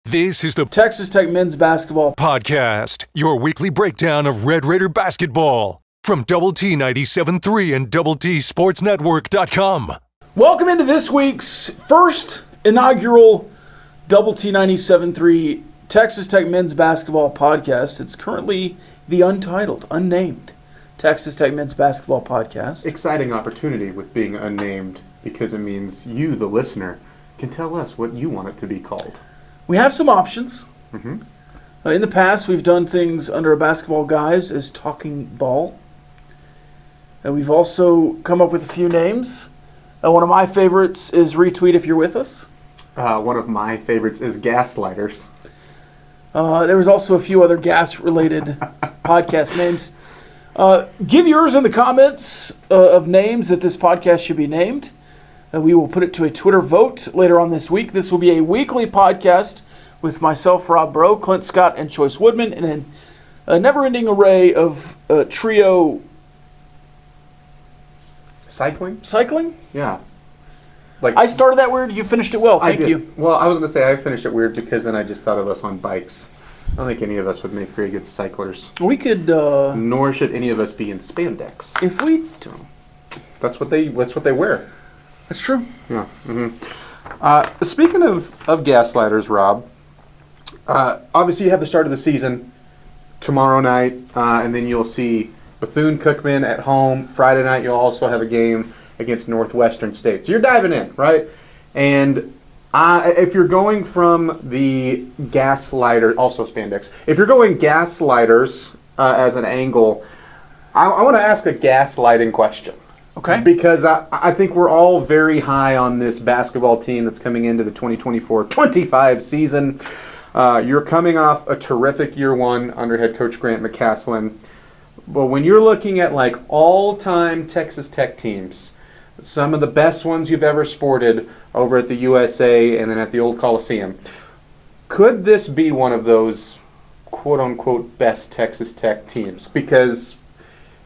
This is the Texas Tech men's basketball podcast, your weekly breakdown of Red Raider basketball from Double T 97.3 and Double T Sportsnetwork.com. Welcome into this week's first inaugural Double T 97.3 Texas Tech men's basketball podcast. It's currently the unnamed Texas Tech men's basketball podcast. Exciting opportunity with being unnamed because it means you, the listener, can tell us what you want it to be called. We have some options. Mm-hmm. In the past, we've done things under a basketball guise as Talking Ball. And we've also come up with a few names. One of my favorites is Retweet If You're With Us. One of my favorites is Gaslighters. There was also a few other gas-related podcast names. Give yours in the comments of names that this podcast should be named. We will put it to a Twitter vote later on this week. This will be a weekly podcast with myself, Rob Breaux, Clint Scott, and Choice Woodman, and a never-ending array of trio... Cycling? Yeah. I started that weird. You finished it well. Thank you. Well, I was going to say I finished it weird because then I just thought of us on bikes. I don't think any of us would make very good cyclers. We could... Nor should any of us be in spandex. If we... That's what they wear. That's true. Yeah. Mm-hmm. Speaking of gaslighters, Rob, obviously you have the start of the season tomorrow night, and then you'll see Bethune-Cookman at home. Friday night you'll also have a game against Northwestern State. So you're diving in, right? And if you're going from the gaslighter, also spandex, if you're going gaslighters as an angle, I want to ask a gaslighting question. Okay. Because I think we're all very high on this basketball team that's coming into the 2024-25 season. You're coming off a terrific year one under head coach Grant McCasland. But when you're looking at like all-time Texas Tech teams, some of the best ones you've ever sported over at the USA and then at the old Coliseum, could this be one of those quote-unquote best Texas Tech teams? Because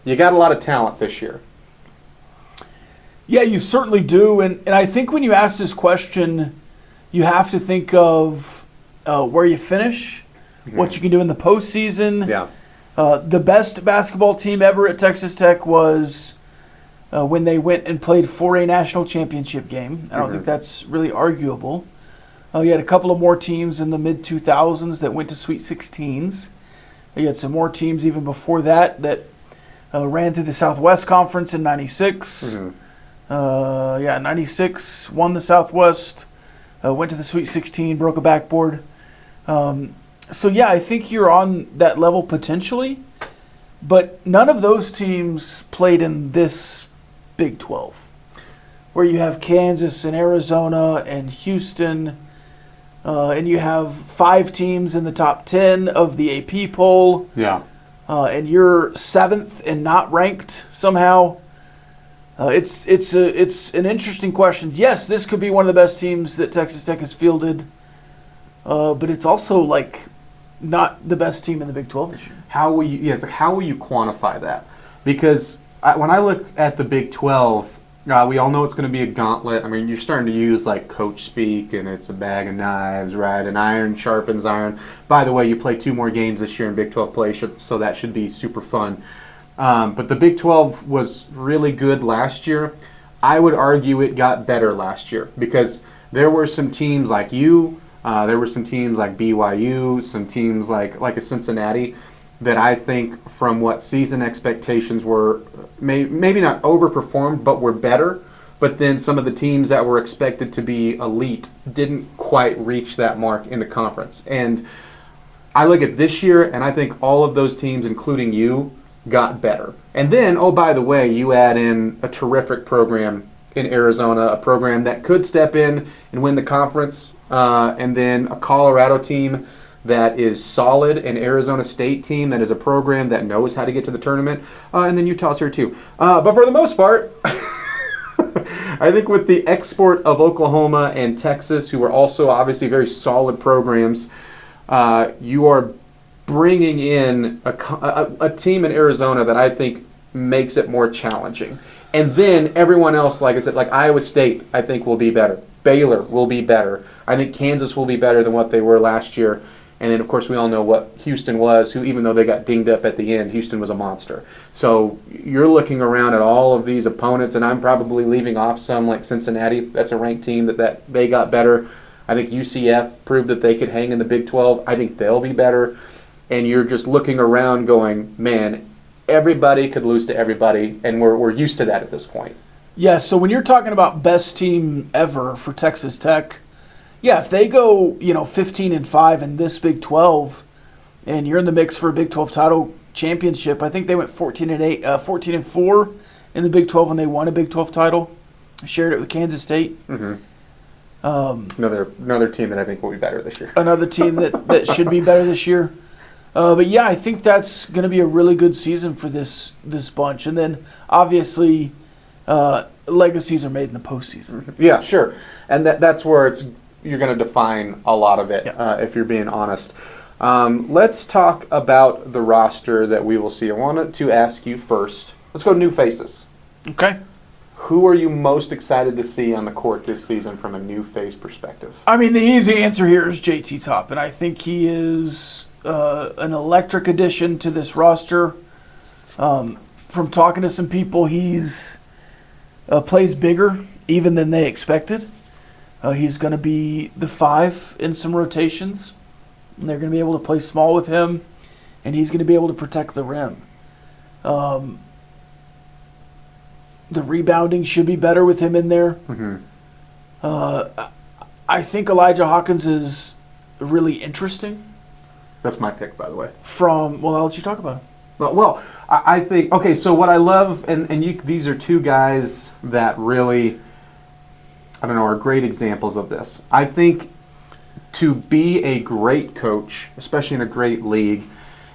you got a lot of talent this year. Yeah, you certainly do. And I think when you ask this question, you have to think of where you finish, what you can do in the postseason. Yeah. The best basketball team ever at Texas Tech was when they went and played for a national championship game. I don't think that's really arguable. You had a couple of more teams in the mid-2000s that went to Sweet 16s. You had some more teams even before that ran through the Southwest Conference in 96. 96, won the Southwest, went to the Sweet 16, broke a backboard. I think you're on that level potentially, but none of those teams played in this Big 12, where you have Kansas and Arizona and Houston, and you have 5 teams in the top 10 of the AP poll. Yeah. And you're 7th and not ranked somehow. It's an interesting question. Yes, this could be one of the best teams that Texas Tech has fielded, but it's also like not the best team in the Big 12 this year. How will you quantify that? Because when I look at the Big 12, we all know it's going to be a gauntlet. I mean, you're starting to use like coach speak, and it's a bag of knives, right? And iron sharpens iron. By the way, you play 2 more games this year in Big 12 play, so that should be super fun. But the Big 12 was really good last year. I would argue it got better last year because there were some teams like there were some teams like BYU, some teams like a Cincinnati that I think from what season expectations were, maybe not overperformed, but were better. But then some of the teams that were expected to be elite didn't quite reach that mark in the conference. And I look at this year, and I think all of those teams, including you, got better. And then, oh, by the way, you add in a terrific program in Arizona, a program that could step in and win the conference, and then a Colorado team that is solid, an Arizona State team that is a program that knows how to get to the tournament, and then Utah's here too. But for the most part, I think with the export of Oklahoma and Texas, who are also obviously very solid programs, you are bringing in a team in Arizona that I think makes it more challenging. And then everyone else, like I said, like Iowa State, I think will be better. Baylor will be better. I think Kansas will be better than what they were last year. And then, of course, we all know what Houston was, who, even though they got dinged up at the end, Houston was a monster. So you're looking around at all of these opponents, and I'm probably leaving off some like Cincinnati. That's a ranked team that they got better. I think UCF proved that they could hang in the Big 12. I think they'll be better. And you're just looking around going, man, everybody could lose to everybody, and we're used to that at this point. Yeah, so when you're talking about best team ever for Texas Tech, yeah, if they go, 15-5 in this Big 12, and you're in the mix for a Big 12 title championship, I think they went 14-4 in the Big 12 when they won a Big 12 title. Shared it with Kansas State. Mm-hmm. Another team that I think will be better this year. Another team that should be better this year. But yeah, I think that's going to be a really good season for this bunch. And then obviously, legacies are made in the postseason. Yeah, sure, and that's where you're going to define a lot of it, if you're being honest. Let's talk about the roster that we will see. I wanted to ask you first. Let's go new faces. Okay. Who are you most excited to see on the court this season from a new face perspective? I mean, the easy answer here is JT Toppin. I think he is an electric addition to this roster. From talking to some people, he's plays bigger even than they expected. He's going to be the 5 in some rotations, and they're going to be able to play small with him, and he's going to be able to protect the rim. The rebounding should be better with him in there. Mm-hmm. I think Elijah Hawkins is really interesting. That's my pick, by the way. I'll let you talk about him. Well, I think, okay, so what I love, and these are two guys that really, are great examples of this. I think to be a great coach, especially in a great league,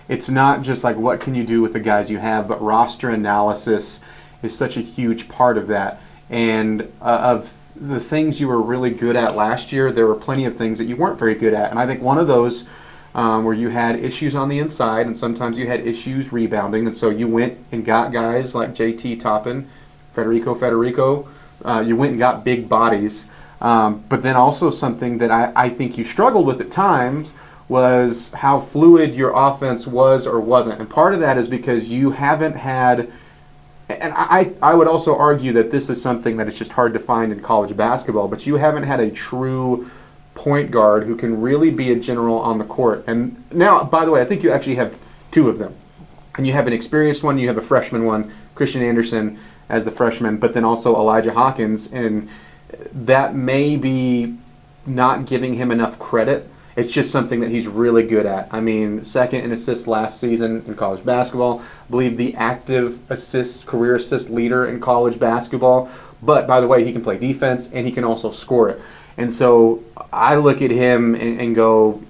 it's not just like what can you do with the guys you have, but roster analysis is such a huge part of that. And of the things you were really good at last year, there were plenty of things that you weren't very good at. And I think one of those where you had issues on the inside and sometimes you had issues rebounding. And so you went and got guys like JT Toppin, Federico. You went and got big bodies. But then also something that I think you struggled with at times was how fluid your offense was or wasn't. And part of that is because you haven't had, and I would also argue that this is something that is just hard to find in college basketball, but you haven't had a true point guard who can really be a general on the court. And now, by the way, I think you actually have 2 of them. And you have an experienced one, you have a freshman one, Christian Anderson as the freshman, but then also Elijah Hawkins. And that may be not giving him enough credit. It's just something that he's really good at. I mean, second in assists last season in college basketball. I believe the active career assist leader in college basketball. But, by the way, he can play defense and he can also score it. And so I look at him and go,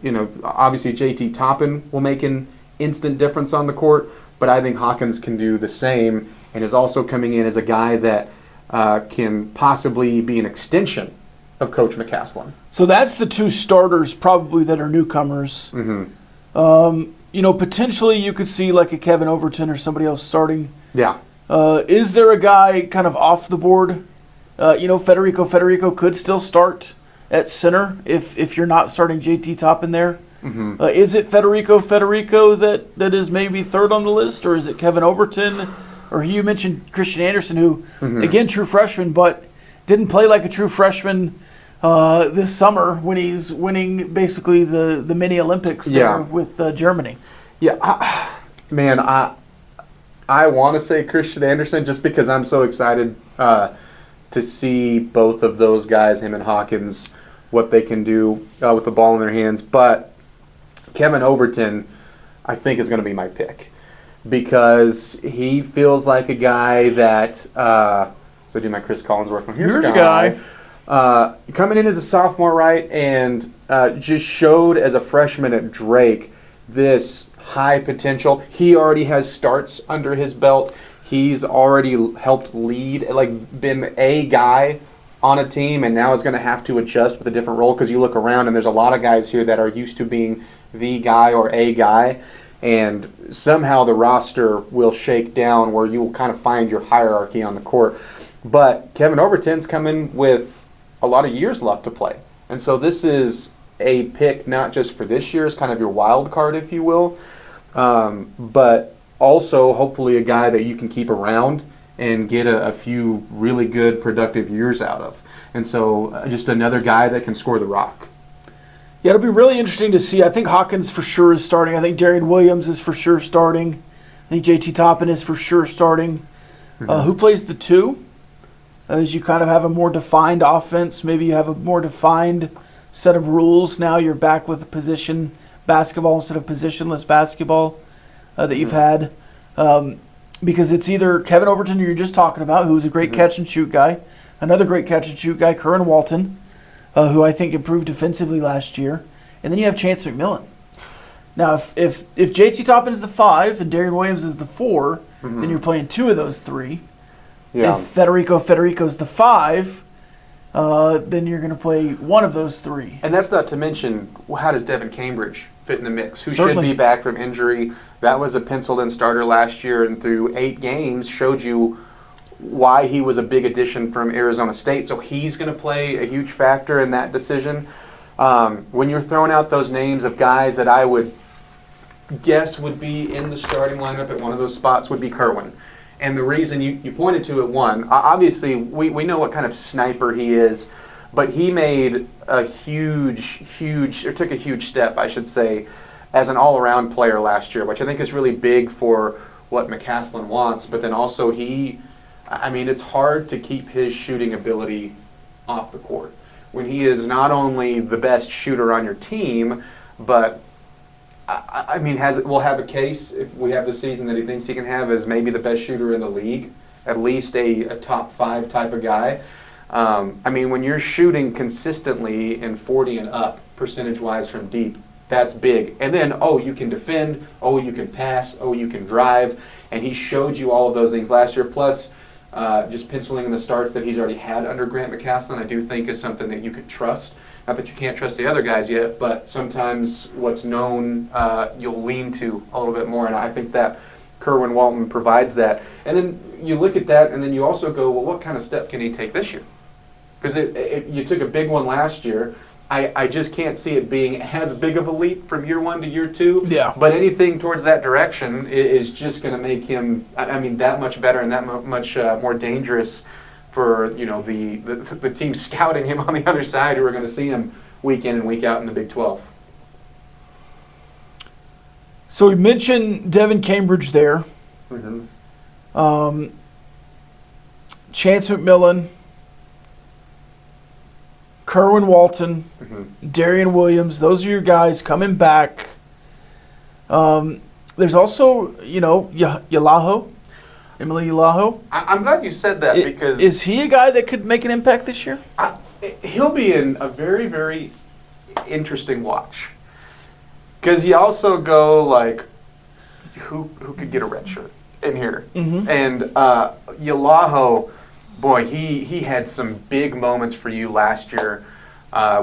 obviously JT Toppin will make an instant difference on the court, but I think Hawkins can do the same and is also coming in as a guy that can possibly be an extension of Coach McCaslin. So that's the 2 starters probably that are newcomers. Mm-hmm. Potentially you could see like a Kevin Overton or somebody else starting. Yeah. Is there a guy kind of off the board? Federico could still start at center if you're not starting JT Toppin there. Mm-hmm. Is it Federico that is maybe 3rd on the list, or is it Kevin Overton? Or you mentioned Christian Anderson, who, again, true freshman, but didn't play like a true freshman this summer when he's winning basically the mini Olympics there with Germany. Yeah, I want to say Christian Anderson just because I'm so excited to see both of those guys, him and Hawkins, what they can do with the ball in their hands. But Kevin Overton, I think, is going to be my pick because he feels like a guy that so I do my Chris Collinsworth one. Here's a guy. Coming in as a sophomore, right, and just showed as a freshman at Drake this high potential. He already has starts under his belt. He's already helped lead, been a guy on a team, and now is going to have to adjust with a different role because you look around and there's a lot of guys here that are used to being the guy or a guy, and somehow the roster will shake down where you will kind of find your hierarchy on the court. But Kevin Overton's coming with a lot of years left to play. And so this is a pick not just for this year, as kind of your wild card, if you will, but also hopefully a guy that you can keep around and get a few really good, productive years out of. And so just another guy that can score the rock. Yeah, it'll be really interesting to see. I think Hawkins for sure is starting. I think Darian Williams is for sure starting. I think JT Toppin is for sure starting. Who plays the 2? As you kind of have a more defined offense, maybe you have a more defined set of rules. Now you're back with position basketball instead of positionless basketball that you've had. Because it's either Kevin Overton, who you're just talking about, who's a great catch-and-shoot guy, another great catch-and-shoot guy, Curran Walton, who I think improved defensively last year, and then you have Chance McMillan. Now, if JT Toppin is the 5 and Darian Williams is the 4, then you're playing 2 of those 3. Yeah. If Federico's the 5, then you're going to play 1 of those 3. And that's not to mention, how does Devin Cambridge fit in the mix? Who Certainly should be back from injury? That was a penciled-in starter last year, and through 8 games showed you why he was a big addition from Arizona State. So he's going to play a huge factor in that decision. When you're throwing out those names of guys that I would guess would be in the starting lineup at one of those spots would be Kerwin. And the reason you pointed to it, one, obviously we know what kind of sniper he is, but he made a took a huge step, I should say, as an all-around player last year, which I think is really big for what McCaslin wants. But then also it's hard to keep his shooting ability off the court when he is not only the best shooter on your team, but will have a case if we have the season that he thinks he can have as maybe the best shooter in the league, at least a top 5 type of guy. When you're shooting consistently in 40 and up percentage-wise from deep, that's big. And then, you can defend, you can pass, you can drive, and he showed you all of those things last year. Plus, just penciling in the starts that he's already had under Grant McCaslin, I do think is something that you can trust. Not that you can't trust the other guys yet, but sometimes what's known you'll lean to a little bit more, and I think that Kerwin Walton provides that. And then you look at that, and then you also go, well, what kind of step can he take this year? Because you took a big one last year. I just can't see it being as big of a leap from year 1 to year 2. Yeah. But anything towards that direction is just going to make him, that much better and that much more dangerous for the team scouting him on the other side, who are going to see him week in and week out in the Big 12. So we mentioned Devin Cambridge there. Chance McMillan, Kerwin Walton, Darian Williams. Those are your guys coming back. There's also, Yalaho. Emily Ulaho. I'm glad you said that because... Is he a guy that could make an impact this year? He'll be in a very, very interesting watch. Because you also go, who could get a red shirt in here? And Ulaho, boy, he had some big moments for you last year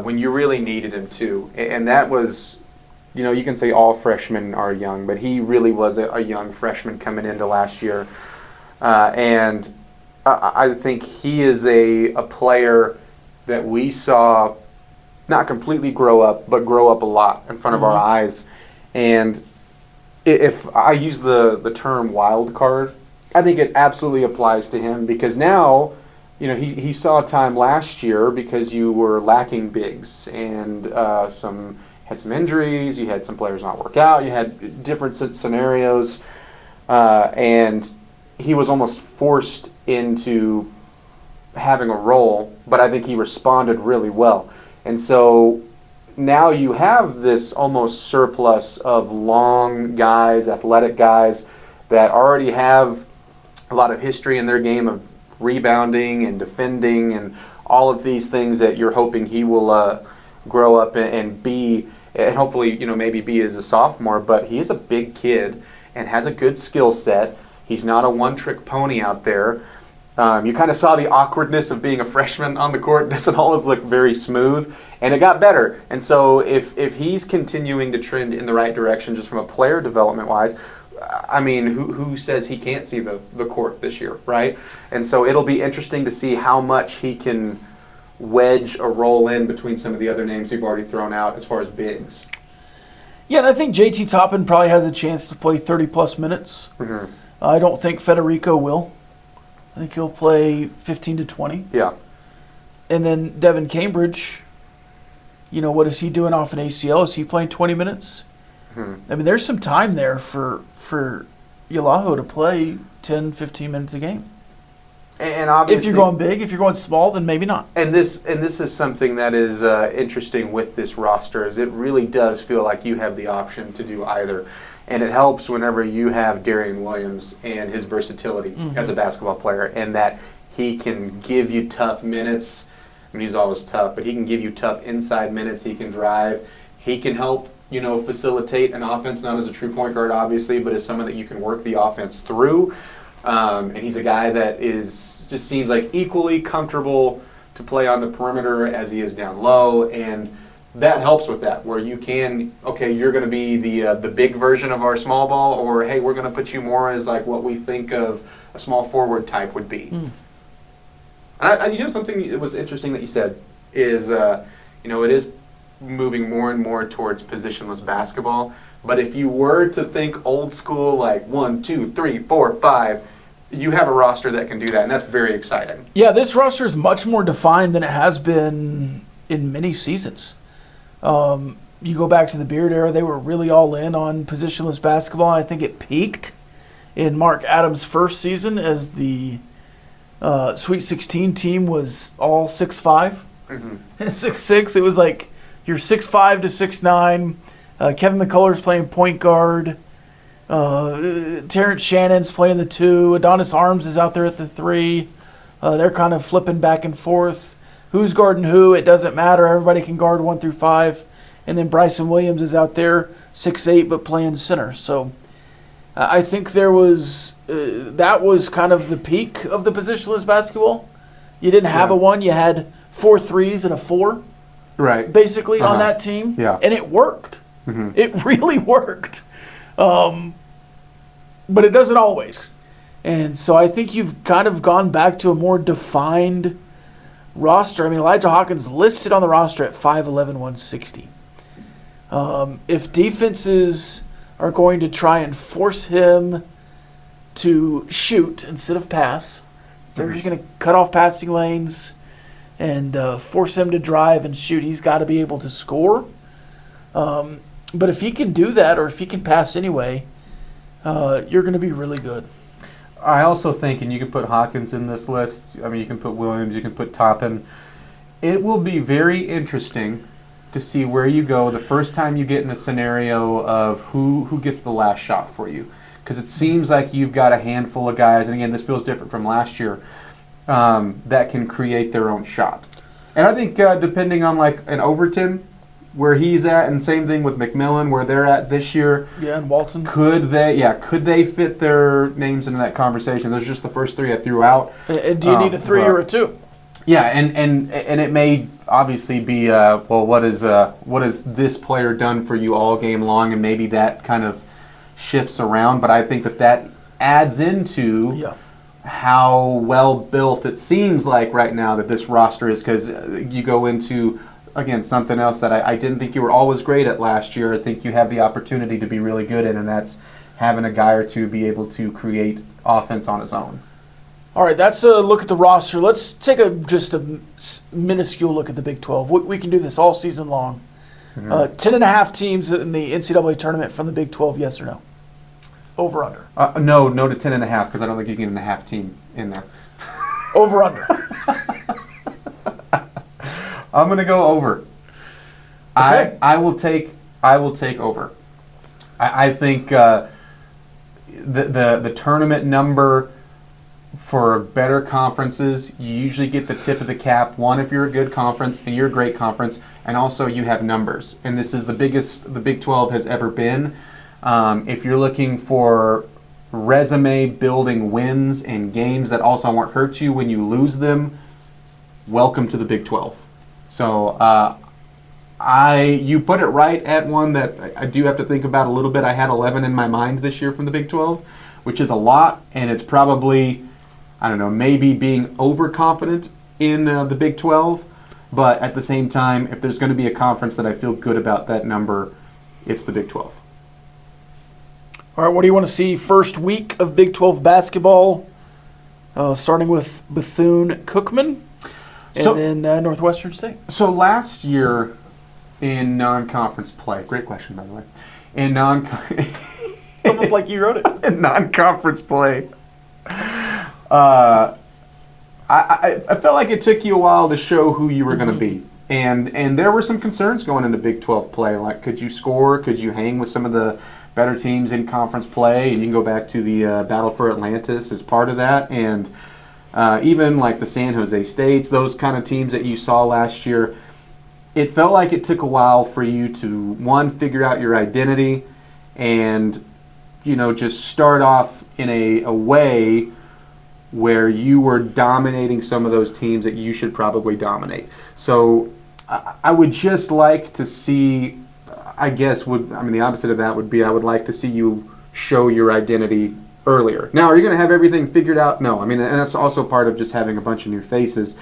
when you really needed him to. And that was... you can say all freshmen are young, but he really was a young freshman coming into last year. And I think he is a player that we saw not completely grow up, but grow up a lot in front of our eyes. And if I use the term wild card, I think it absolutely applies to him because now, he saw time last year because you were lacking bigs and had some injuries, you had some players not work out, you had different scenarios, and he was almost forced into having a role, but I think he responded really well. And so now you have this almost surplus of long guys, athletic guys that already have a lot of history in their game of rebounding and defending and all of these things that you're hoping he will grow up and be, and hopefully, maybe be as a sophomore, but he is a big kid and has a good skill set. He's not a one-trick pony out there. You kind of saw the awkwardness of being a freshman on the court. It doesn't always look very smooth, and it got better. And so if he's continuing to trend in the right direction just from a player development-wise, who says he can't see the court this year, right? And so it'll be interesting to see how much he can wedge a role in between some of the other names you've already thrown out as far as bigs. Yeah, and I think JT Toppin probably has a chance to play 30-plus minutes. Mm-hmm. I don't think Federico will. I think he'll play 15 to 20. Yeah. And then Devin Cambridge, what is he doing off an ACL? Is he playing 20 minutes? Mm-hmm. I mean, there's some time there for Yalaho to play 10, 15 minutes a game. And obviously, if you're going big, if you're going small, then maybe not. And this is something that is interesting with this roster, is it really does feel like you have the option to do either. And it helps whenever you have Darian Williams and his versatility as a basketball player, and that he can give you tough minutes. I mean, he's always tough, but he can give you tough inside minutes. He can drive. He can help, facilitate an offense, not as a true point guard, obviously, but as someone that you can work the offense through. And he's a guy that just seems like equally comfortable to play on the perimeter as he is down low, and that helps with that, where you can, you're going to be the big version of our small ball, or hey, we're going to put you more as like what we think of a small forward type would be. And something that was interesting that you said is, it is moving more and more towards positionless basketball. But if you were to think old school, like 1, 2, 3, 4, 5, you have a roster that can do that, and that's very exciting. Yeah, this roster is much more defined than it has been in many seasons. You go back to the Beard era, they were really all in on positionless basketball. I think it peaked in Mark Adams' first season as the Sweet 16 team was all 6'5", 6'6". It was like you're 6'5" to 6'9". Kevin McCullough's playing point guard. Terrence Shannon's playing the 2. Adonis Arms is out there at the 3. They're kind of flipping back and forth. Who's guarding who? It doesn't matter. Everybody can guard 1 through 5. And then Bryson Williams is out there 6'8", but playing center. So I think there was that was kind of the peak of the positionless basketball. You didn't have a 1. You had 4 threes and a 4. Right. Basically on that team. Yeah. And it worked. It really worked. But it doesn't always. And so I think you've kind of gone back to a more defined roster. I mean, Elijah Hawkins listed on the roster at 5'11", 160. If defenses are going to try and force him to shoot instead of pass, they're just going to cut off passing lanes and force him to drive and shoot. He's got to be able to score. But if he can do that, or if he can pass anyway, you're going to be really good. I also think, and you can put Hawkins in this list, I mean, you can put Williams, you can put Toppin. It will be very interesting to see where you go the first time you get in a scenario of who gets the last shot for you. Because it seems like you've got a handful of guys, and again, this feels different from last year, that can create their own shot. And I think depending on like an Overton, where he's at, and same thing with McMillan, where they're at this year. Yeah, and Walton. Could they fit their names into that conversation? Those are just the first 3 I threw out. And do you need a 3 or a 2? Yeah, and it may obviously be what has this player done for you all game long, and maybe that kind of shifts around. But I think that adds into how well built it seems like right now that this roster is, because you go into, again, something else that I didn't think you were always great at last year. I think you have the opportunity to be really good in, and that's having a guy or two be able to create offense on his own. All right, that's a look at the roster. Let's take just a minuscule look at the Big 12. We can do this all season long. 10.5 teams in the NCAA tournament from the Big 12, yes or no? Over, under? No to 10.5, because I don't think you can get a half team in there. Over, under? I'm going to go over. Okay. I will take over. I think the tournament number for better conferences, you usually get the tip of the cap. One, if you're a good conference and you're a great conference, and also you have numbers. And this is the biggest the Big 12 has ever been. If you're looking for resume building wins and games that also won't hurt you when you lose them, welcome to the Big 12. So you put it right at one that I do have to think about a little bit. I had 11 in my mind this year from the Big 12, which is a lot, and it's probably, I don't know, maybe being overconfident in the Big 12. But at the same time, if there's going to be a conference that I feel good about that number, it's the Big 12. All right, what do you want to see first week of Big 12 basketball? Starting with Bethune-Cookman and then Northwestern State. So last year in non-conference play, great question, by the way. In It's almost like you wrote it. In non-conference play, I felt like it took you a while to show who you were going to be. And there were some concerns going into Big 12 play. Like, could you score? Could you hang with some of the better teams in conference play? And you can go back to the Battle for Atlantis as part of that. And even like the San Jose States, those kind of teams that you saw last year, it felt like it took a while for you to, one, figure out your identity and, just start off in a way where you were dominating some of those teams that you should probably dominate. So I would just like to see, the opposite of that would be I would like to see you show your identity earlier. Now, are you going to have everything figured out? No. And that's also part of just having a bunch of new faces.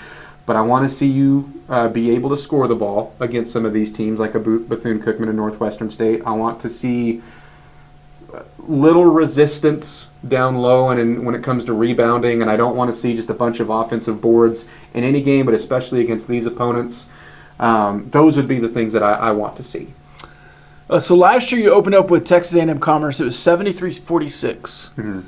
But I want to see you be able to score the ball against some of these teams like a Bethune-Cookman and Northwestern State. I want to see little resistance down low and when it comes to rebounding, and I don't want to see just a bunch of offensive boards in any game, but especially against these opponents. Those would be the things that I want to see. So last year you opened up with Texas A&M Commerce. It was 73-46. Mm-hmm.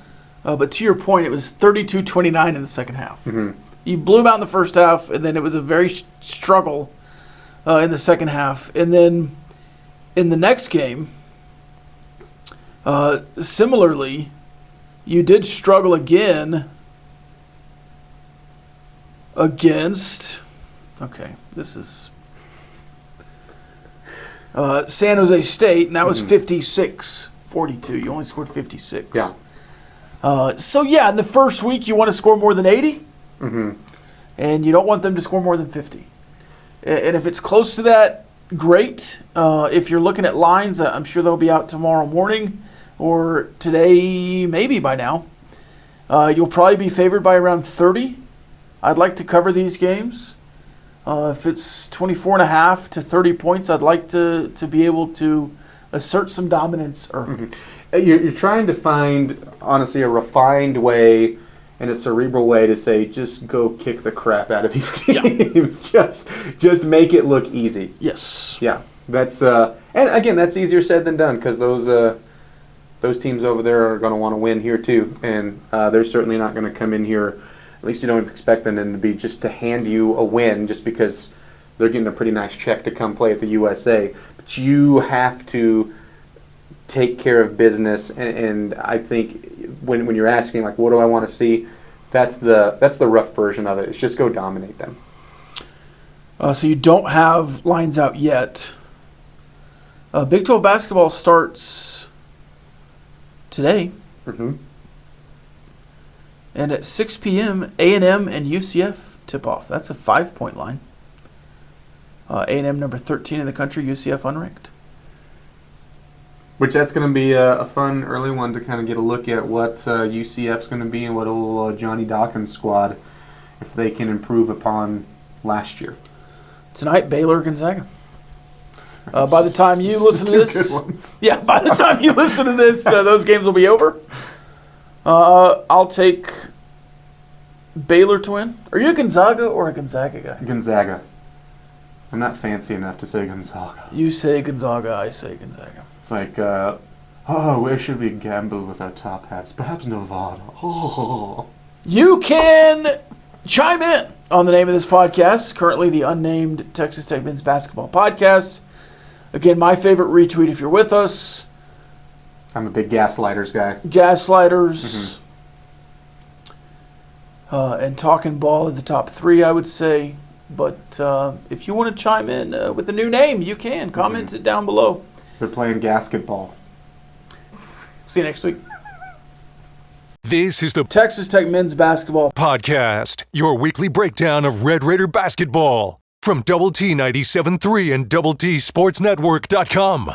But to your point, it was 32-29 in the second half. Mm-hmm. You blew them out in the first half, and then it was a very struggle in the second half. And then in the next game, similarly, you did struggle again against, this is San Jose State, and that was 56-42. You only scored 56. Yeah. In the first week, you want to score more than 80. Mm-hmm. And you don't want them to score more than 50. And if it's close to that, great. If you're looking at lines, I'm sure they'll be out tomorrow morning or today, maybe by now. You'll probably be favored by around 30. I'd like to cover these games. If it's 24.5 to 30 points, I'd like to be able to assert some dominance early. Mm-hmm. You're trying to find, honestly, a refined way and a cerebral way to say, just go kick the crap out of these teams. Yeah. just make it look easy. Yes. Yeah. That's and again, that's easier said than done because those teams over there are going to want to win here too, and they're certainly not going to come in here. At least you don't expect them to be just to hand you a win just because they're getting a pretty nice check to come play at the USA. But you have to take care of business, and I think when you're asking like, what do I want to see, that's the rough version of it. It's just go dominate them. So you don't have lines out yet. Big 12 basketball starts today. Mm-hmm. And at 6 p.m., A&M and UCF tip off. That's a 5-point line. A&M number 13 in the country, UCF unranked. Which that's going to be a fun early one to kind of get a look at what UCF's going to be and what old Johnny Dawkins' squad, if they can improve upon last year. Tonight, Baylor, Gonzaga. By the time you listen to this, by the time you listen to this, those games will be over. I'll take Baylor to win. Are you a Gonzaga or a Gonzaga guy? Gonzaga. I'm not fancy enough to say Gonzaga. You say Gonzaga, I say Gonzaga. It's like, where should we gamble with our top hats? Perhaps Nevada. Oh. You can chime in on the name of this podcast, currently the unnamed Texas Tech Men's Basketball Podcast. Again, my favorite retweet if you're with us. I'm a big Gaslighters guy. Gaslighters. Mm-hmm. And Talking Ball at the top 3, I would say. But if you want to chime in with a new name, you can. Comment it down below. They're playing gasketball. See you next week. This is the Texas Tech Men's Basketball Podcast, your weekly breakdown of Red Raider basketball from Double T 97.3 and Double T Sports Network.com.